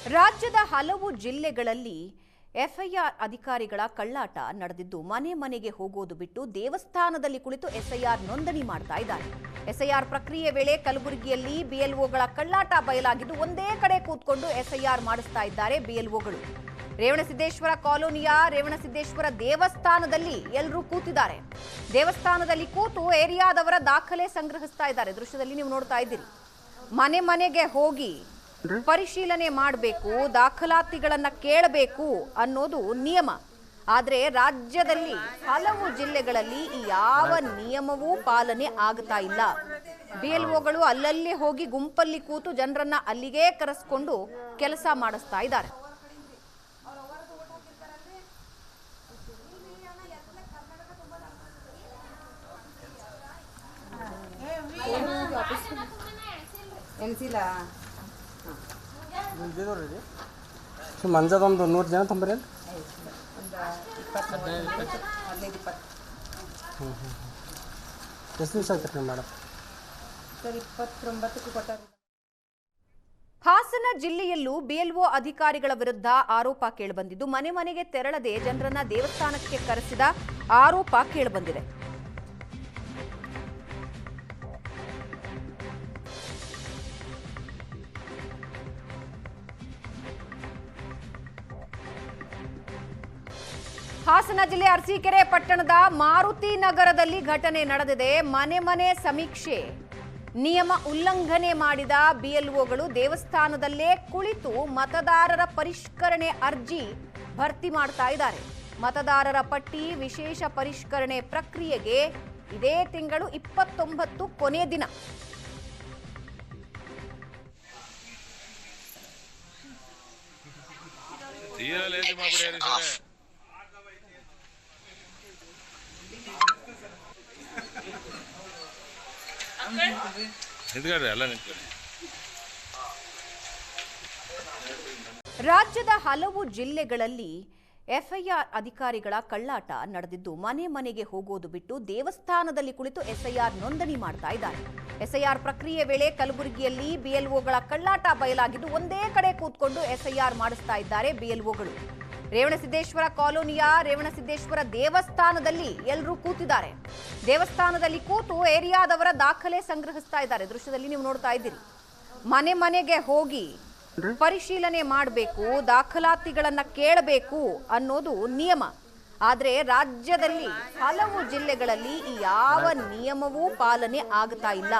ರಾಜ್ಯದ ಹಲವು ಜಿಲ್ಲೆಗಳಲ್ಲಿ ಎಫ್ಐಆರ್ ಅಧಿಕಾರಿಗಳ ಕಳ್ಳಾಟ ನಡೆದಿದ್ದು ಮನೆ ಮನೆಗೆ ಹೋಗೋದು ಬಿಟ್ಟು ದೇವಸ್ಥಾನದಲ್ಲಿ ಕುಳಿತು ಎಸ್ಐಆರ್ ನೋಂದಣಿ ಮಾಡ್ತಾ ಇದ್ದಾರೆ. ಎಸ್ಐಆರ್ ಪ್ರಕ್ರಿಯೆ ವೇಳೆ ಕಲಬುರಗಿಯಲ್ಲಿ ಬಿಎಲ್ಒಗಳ ಕಳ್ಳಾಟ ಬಯಲಾಗಿದ್ದು ಒಂದೇ ಕಡೆ ಕೂತ್ಕೊಂಡು ಎಸ್ಐಆರ್ ಮಾಡಿಸ್ತಾ ಇದ್ದಾರೆ ಬಿಎಲ್ಒಗಳು. ರೇವಣಸಿದ್ದೇಶ್ವರ ಕಾಲೋನಿಯ ರೇವಣಸಿದ್ದೇಶ್ವರ ದೇವಸ್ಥಾನದಲ್ಲಿ ಎಲ್ಲರೂ ಕೂತಿದ್ದಾರೆ. ದೇವಸ್ಥಾನದಲ್ಲಿ ಕೂತು ಏರಿಯಾದವರ ದಾಖಲೆ ಸಂಗ್ರಹಿಸ್ತಾ ಇದ್ದಾರೆ. ದೃಶ್ಯದಲ್ಲಿ ನೀವು ನೋಡ್ತಾ ಇದ್ದೀರಿ. ಮನೆ ಮನೆಗೆ ಹೋಗಿ ಪರಿಶೀಲನೆ ಮಾಡಬೇಕು, ದಾಖಲಾತಿಗಳನ್ನ ಕೇಳಬೇಕು ಅನ್ನೋದು ನಿಯಮ. ಆದರೆ ರಾಜ್ಯದಲ್ಲಿ ಹಲವು ಜಿಲ್ಲೆಗಳಲ್ಲಿ ಯಾವ ನಿಯಮವೂ ಪಾಲನೆ ಆಗ್ತಾ ಇಲ್ಲ. ಬಿಎಲ್ಒಗಳು ಅಲ್ಲಲ್ಲಿ ಹೋಗಿ ಗುಂಪಲ್ಲಿ ಕೂತು ಜನರನ್ನ ಅಲ್ಲಿಗೆ ಕರೆಸ್ಕೊಂಡು ಕೆಲಸ ಮಾಡಿಸ್ತಾ ಇದ್ದಾರೆ. ಮಂಜದೊಂದು 100 ಜನ ತಂಬರಿ. ಎಷ್ಟು ದಿವಸ ಆಗ್ತದೆ ಮೇಡಮ್? ಹಾಸನ ಜಿಲ್ಲೆಯಲ್ಲೂ ಬಿಎಲ್ಒ ಅಧಿಕಾರಿಗಳ ವಿರುದ್ಧ ಆರೋಪ ಕೇಳಿಬಂದಿದ್ದು ಮನೆ ಮನೆಗೆ ತೆರಳದೆ ಜನರನ್ನ ದೇವಸ್ಥಾನಕ್ಕೆ ಕರೆಸಿದ ಆರೋಪ ಕೇಳಿಬಂದಿದೆ. ಹಾಸನ ಜಿಲ್ಲೆ ಅರಸೀಕೆರೆ ಪಟ್ಟಣದ ಮಾರುತಿ ನಗರದಲ್ಲಿ ಘಟನೆ ನಡೆದಿದೆ. ಮನೆ ಮನೆ ಸಮೀಕ್ಷೆ ನಿಯಮ ಉಲ್ಲಂಘನೆ ಮಾಡಿದ ಬಿಎಲ್ಒಗಳು ದೇವಸ್ಥಾನದಲ್ಲೇ ಕುಳಿತು ಮತದಾರರ ಪರಿಷ್ಕರಣೆ ಅರ್ಜಿ ಭರ್ತಿ ಮಾಡ್ತಾ ಇದ್ದಾರೆ. ಮತದಾರರ ಪಟ್ಟಿ ವಿಶೇಷ ಪರಿಷ್ಕರಣೆ ಪ್ರಕ್ರಿಯೆಗೆ ಇದೇ ತಿಂಗಳು 29 ಕೊನೆ ದಿನ. ರಾಜ್ಯದ ಹಲವು ಜಿಲ್ಲೆಗಳಲ್ಲಿ ಎಫ್ಐಆರ್ ಅಧಿಕಾರಿಗಳ ಕಳ್ಳಾಟ ನಡೆದಿದ್ದು ಮನೆ ಮನೆಗೆ ಹೋಗೋದು ಬಿಟ್ಟು ದೇವಸ್ಥಾನದಲ್ಲಿ ಕುಳಿತು ಎಸ್ಐಆರ್ ನೋಂದಣಿ ಮಾಡ್ತಾ ಇದ್ದಾರೆ. ಎಸ್ಐಆರ್ ಪ್ರಕ್ರಿಯೆ ವೇಳೆ ಕಲಬುರಗಿಯಲ್ಲಿ ಬಿಎಲ್ಒಗಳ ಕಳ್ಳಾಟ ಬಯಲಾಗಿದ್ದು ಒಂದೇ ಕಡೆ ಕೂತ್ಕೊಂಡು ಎಸ್ಐಆರ್ ಮಾಡಿಸ್ತಾ ಇದ್ದಾರೆ ಬಿಎಲ್ಒಗಳು. ರೇವಣಸಿದ್ದೇಶ್ವರ ಕಾಲೋನಿಯ ರೇವಣಸಿದ್ದೇಶ್ವರ ದೇವಸ್ಥಾನದಲ್ಲಿ ಎಲ್ಲರೂ ಕೂತಿದ್ದಾರೆ. ದೇವಸ್ಥಾನದಲ್ಲಿ ಕೂತು ಏರಿಯಾದವರ ದಾಖಲೆ ಸಂಗ್ರಹಿಸ್ತಾ ಇದ್ದಾರೆ. ದೃಶ್ಯದಲ್ಲಿ ನೀವು ನೋಡ್ತಾ ಇದ್ದೀರಿ. ಮನೆ ಮನೆಗೆ ಹೋಗಿ ಪರಿಶೀಲನೆ ಮಾಡಬೇಕು, ದಾಖಲಾತಿಗಳನ್ನ ಕೇಳಬೇಕು ಅನ್ನೋದು ನಿಯಮ. ಆದರೆ ರಾಜ್ಯದಲ್ಲಿ ಹಲವು ಜಿಲ್ಲೆಗಳಲ್ಲಿ ಯಾವ ನಿಯಮವೂ ಪಾಲನೆ ಆಗ್ತಾ ಇಲ್ಲ.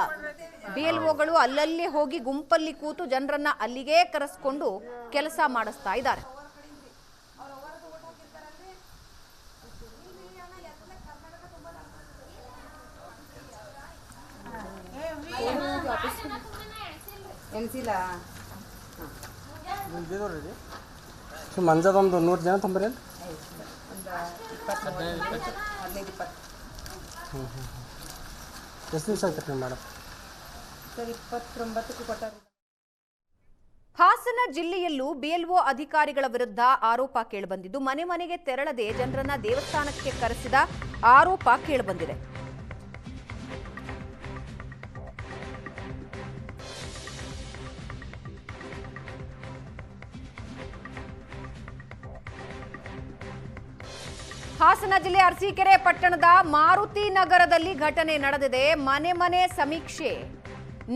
ಬಿಎಲ್ಒಗಳು ಅಲ್ಲಲ್ಲಿ ಹೋಗಿ ಗುಂಪಲ್ಲಿ ಕೂತು ಜನರನ್ನ ಅಲ್ಲಿಗೆ ಕರೆಸ್ಕೊಂಡು ಕೆಲಸ ಮಾಡಿಸ್ತಾ ಇದ್ದಾರೆ. ಮಂಜದೊಂದು 100 ಜನ ತಂಬರಿ. ಎಷ್ಟು ದಿವಸ ಆಗ್ತದೆ ಮೇಡಮ್? ಹಾಸನ ಜಿಲ್ಲೆಯಲ್ಲೂ ಬಿಎಲ್ಒ ಅಧಿಕಾರಿಗಳ ವಿರುದ್ಧ ಆರೋಪ ಕೇಳಿಬಂದಿದ್ದು ಮನೆ ಮನೆಗೆ ತೆರಳದೆ ಜನರನ್ನ ದೇವಸ್ಥಾನಕ್ಕೆ ಕರೆಸಿದ ಆರೋಪ ಕೇಳಿಬಂದಿದೆ. ಹಾಸನ ಜಿಲ್ಲೆ ಅರಸೀಕೆರೆ ಪಟ್ಟಣದ ಮಾರುತಿ ನಗರದಲ್ಲಿ ಘಟನೆ ನಡೆದಿದೆ. ಮನೆ ಮನೆ ಸಮೀಕ್ಷೆ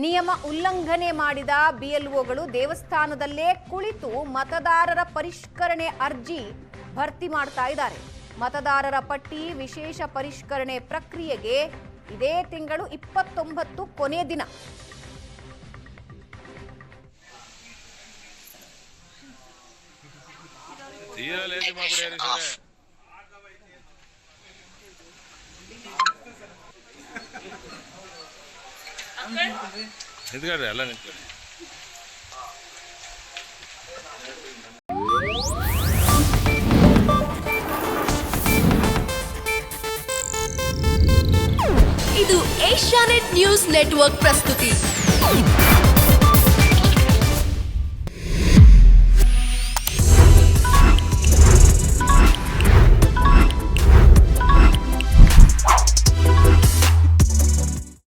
ನಿಯಮ ಉಲ್ಲಂಘನೆ ಮಾಡಿದ ಬಿಎಲ್ಒಗಳು ದೇವಸ್ಥಾನದಲ್ಲೇ ಕುಳಿತು ಮತದಾರರ ಪರಿಷ್ಕರಣೆ ಅರ್ಜಿ ಭರ್ತಿ ಮಾಡ್ತಾ ಇದ್ದಾರೆ. ಮತದಾರರ ಪಟ್ಟಿ ವಿಶೇಷ ಪರಿಷ್ಕರಣೆ ಪ್ರಕ್ರಿಯೆಗೆ ಇದೇ ತಿಂಗಳು 29 ಕೊನೆ ದಿನ. ಇದು ಏಷ್ಯಾನೆಟ್ ನ್ಯೂಸ್ ನೆಟ್ವರ್ಕ್ ಪ್ರಸ್ತುತಿ.